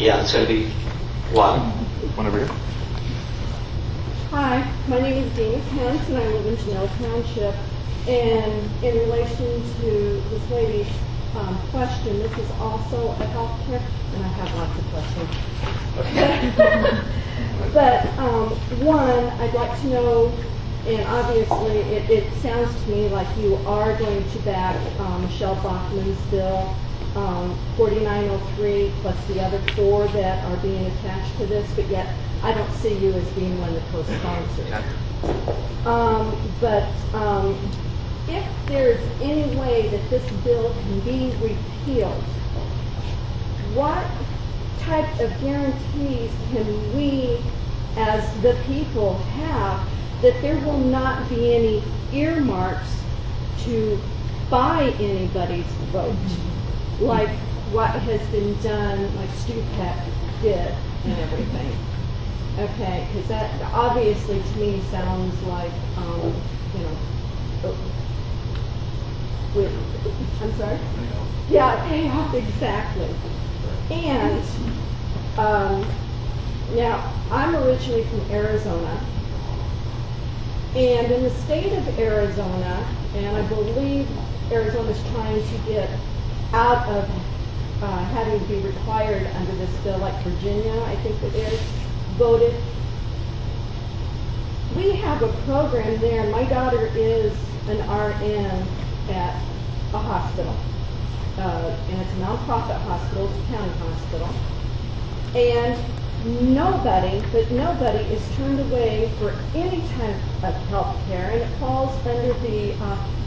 Yeah, it's going to be what? One over here. Hi, my name is Dina Pence, and I live in Janelle Township. And in relation to this lady's question, this is also a health care, and I have lots of questions. But one, I'd like to know, and obviously it sounds to me like you are going to back Michelle Bachmann's bill, 4903, plus the other 4 that are being attached to this, but yet I don't see you as being one of the co-sponsors. But if there's any way that this bill can be repealed, what type of guarantees can we as the people have that there will not be any earmarks to buy anybody's vote, like what has been done, like Stupak did and everything? Okay, because that obviously to me sounds like, I'm sorry? Yeah, payoff, exactly. And now, I'm originally from Arizona, and in the state of Arizona, and I believe Arizona's trying to get out of having to be required under this bill, like Virginia, I think that is voted. We have a program there. My daughter is an RN at a hospital, and it's a nonprofit hospital, it's a county hospital, and nobody is turned away for any type of health care, and it falls under the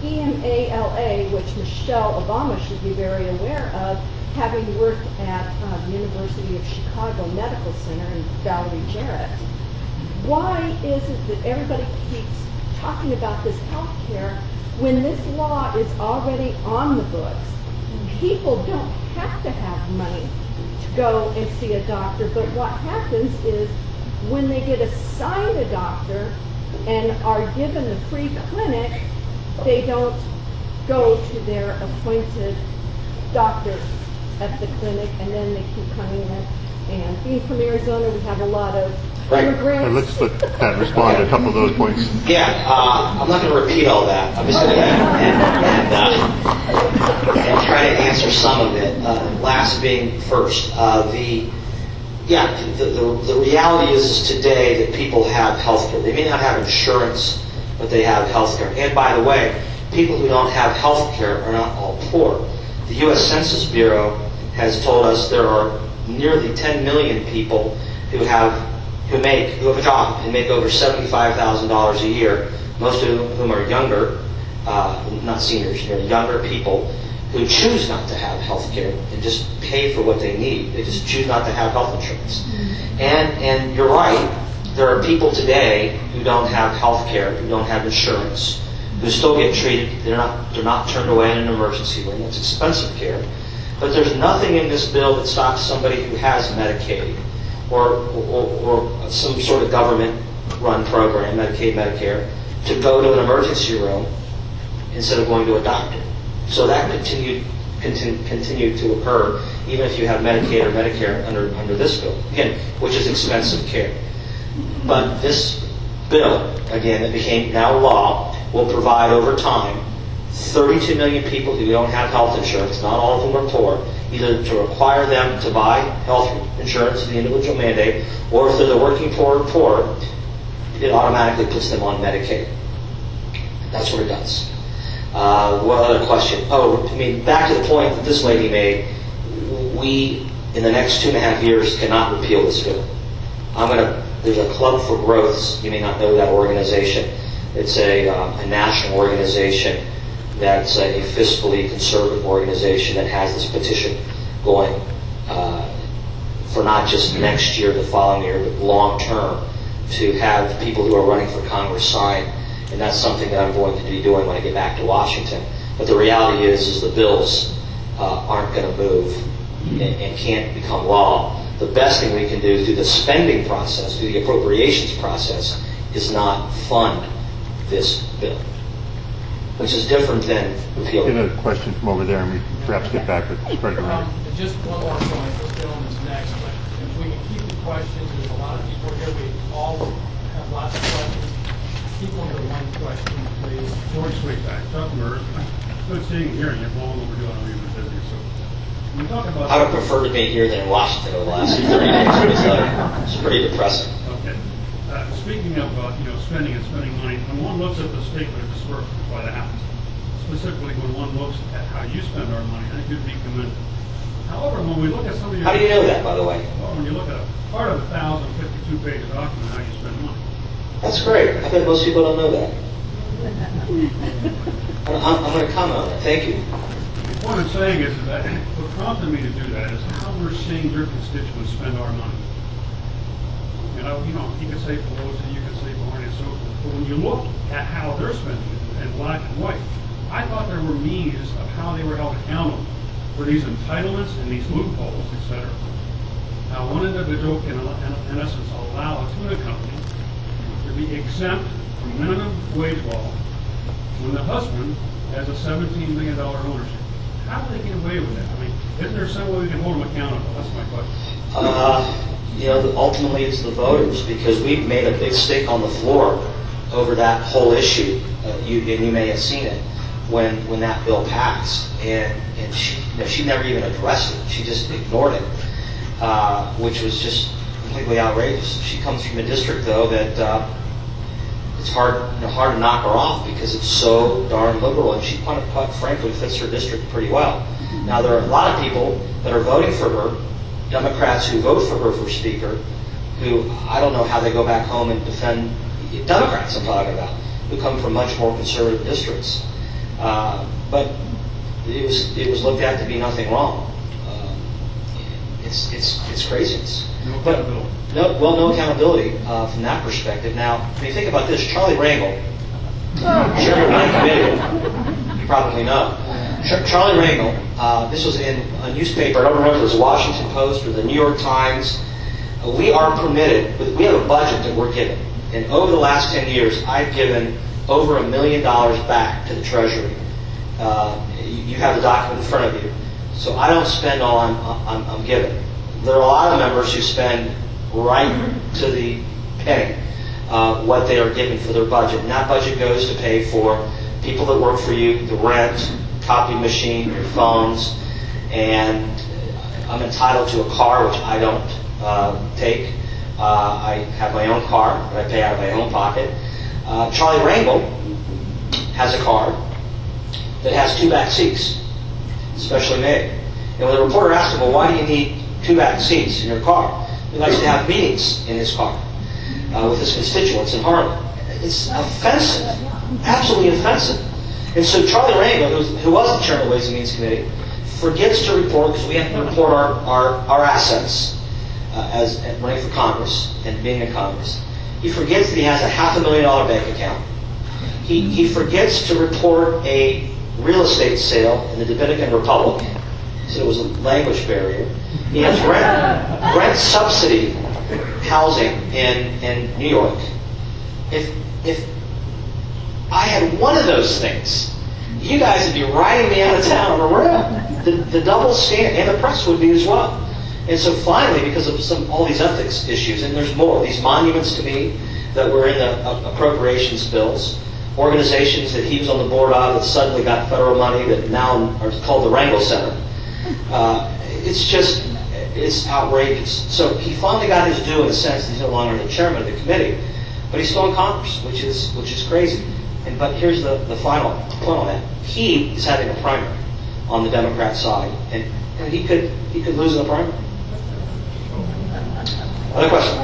EMALA, which Michelle Obama should be very aware of, having worked at the University of Chicago Medical Center and Valerie Jarrett. Why is it that everybody keeps talking about this health care when this law is already on the books? People don't have to have money to go and see a doctor, but what happens is when they get assigned a doctor and are given the free clinic, they don't go to their appointed doctor at the clinic, and then they keep coming in. And being from Arizona, we have a lot of immigrants. Let's let Pat respond to a couple of those points. Yeah, I'm not going to repeat all that. I'm just going to and try to answer some of it. Last being first. The reality is today that people have health care. They may not have insurance, but they have health care. And by the way, people who don't have health care are not all poor. The U.S. Census Bureau has told us there are nearly 10 million people who have a job and make over $75,000 a year, most of whom are younger, not seniors, they're younger people who choose not to have health care and just pay for what they need. They just choose not to have health insurance. And you're right, there are people today who don't have health care, who don't have insurance, who still get treated. They're not turned away in an emergency room. It's expensive care. But there's nothing in this bill that stops somebody who has Medicaid or some sort of government-run program, Medicaid, Medicare, to go to an emergency room instead of going to a doctor. So that continued to occur even if you have Medicaid or Medicare under this bill, again, which is expensive care. But this bill, again, that became now law, will provide over time 32 million people who don't have health insurance, not all of them are poor, either to require them to buy health insurance, the individual mandate, or if they're the working poor, it automatically puts them on Medicaid. That's what it does. What other question? Back to the point that this lady made, we, in the next 2.5 years, cannot repeal this bill. There's a Club for Growth, you may not know that organization. It's a national organization that's a fiscally conservative organization that has this petition going for not just next year, the following year, but long term, to have people who are running for Congress sign. And that's something that I'm going to be doing when I get back to Washington. But the reality is the bills aren't going to move and can't become law. The best thing we can do through the spending process, through the appropriations process, is not fund this bill, which is different than repealing. Get a question from over there, and we perhaps get back with spread around. Just one more point. This bill is next, but George Sweetback, Chuck Murray. Good seeing and hearing you. Long overdue on reading the business. So when we talk about, I would prefer to be here than in Washington over the last 30 days. Let me tell you. It's pretty depressing. okay. Speaking of spending and spending money, when one looks at the statement of disbursements by the House, specifically when one looks at how you spend our money, I think you'd be commended. However, when we look at some of your... How do you know that, by the way? Well, when you look at a part of a 1,052-page document, how you spend money. That's great. I bet most people don't know that. I'm going to comment on that. Thank you. The point I'm saying is that what prompted me to do that is how we're seeing your constituents spend our money. You can say Pelosi, you can say Barney, and so forth. But when you look at how they're spending it in black and white, I thought there were means of how they were held accountable for these entitlements and these loopholes, etc. Now, one individual can, in essence, allow a tuna company to be exempt from minimum wage law when the husband has a $17 million ownership. How do they get away with that? I mean, isn't there some way we can hold them accountable? That's my question. Ultimately it's the voters, because we've made a big stick on the floor over that whole issue. You may have seen it when that bill passed, and she never even addressed it. She just ignored it, which was just completely outrageous. She comes from a district, though, that it's hard to knock her off because it's so darn liberal, and she, quite frankly, fits her district pretty well. Now, there are a lot of people that are voting for her, Democrats who vote for her for Speaker, who I don't know how they go back home and defend Democrats I'm talking about, who come from much more conservative districts. But it was looked at to be nothing wrong. It's craziness. No accountability. No accountability from that perspective. Now, when you think about this, Charlie Rangel, chairman of my committee, you probably know. Charlie Rangel, this was in a newspaper, I don't remember if it was the Washington Post or the New York Times. We are permitted, we have a budget that we're given. And over the last 10 years, I've given over $1 million back to the Treasury. You have the document in front of you. So I don't spend all I'm given. There are a lot of members who spend right to the penny what they are given for their budget. And that budget goes to pay for people that work for you, the rent, copy machine, your phones, and I'm entitled to a car, which I don't take. I have my own car that I pay out of my own pocket. Charlie Rangel has a car that has 2 back seats, specially made. And when the reporter asked him, well, why do you need 2 back seats in your car? He likes to have meetings in his car with his constituents in Harlem. It's offensive, absolutely offensive. And so Charlie Rangel, who was the chairman of the Ways and Means Committee, forgets to report, because we have to report our assets as running for Congress and being in Congress. He forgets that he has a $500,000 bank account. He forgets to report a real estate sale in the Dominican Republic, so it was a language barrier. He has rent subsidy housing in New York. If I had one of those things, you guys would be riding me out of town on a rail. The double standard, and the press would be as well. And so finally, because of all these ethics issues, and there's more, these monuments to me that were in the appropriations bills, organizations that he was on the board of that suddenly got federal money that now are called the Rangel Center. It's outrageous. So he finally got his due in a sense. He's no longer the chairman of the committee, but he's still in Congress, which is crazy. But here's the final point on that. He is having a primary on the Democrat side, and he could lose in the primary. Other questions?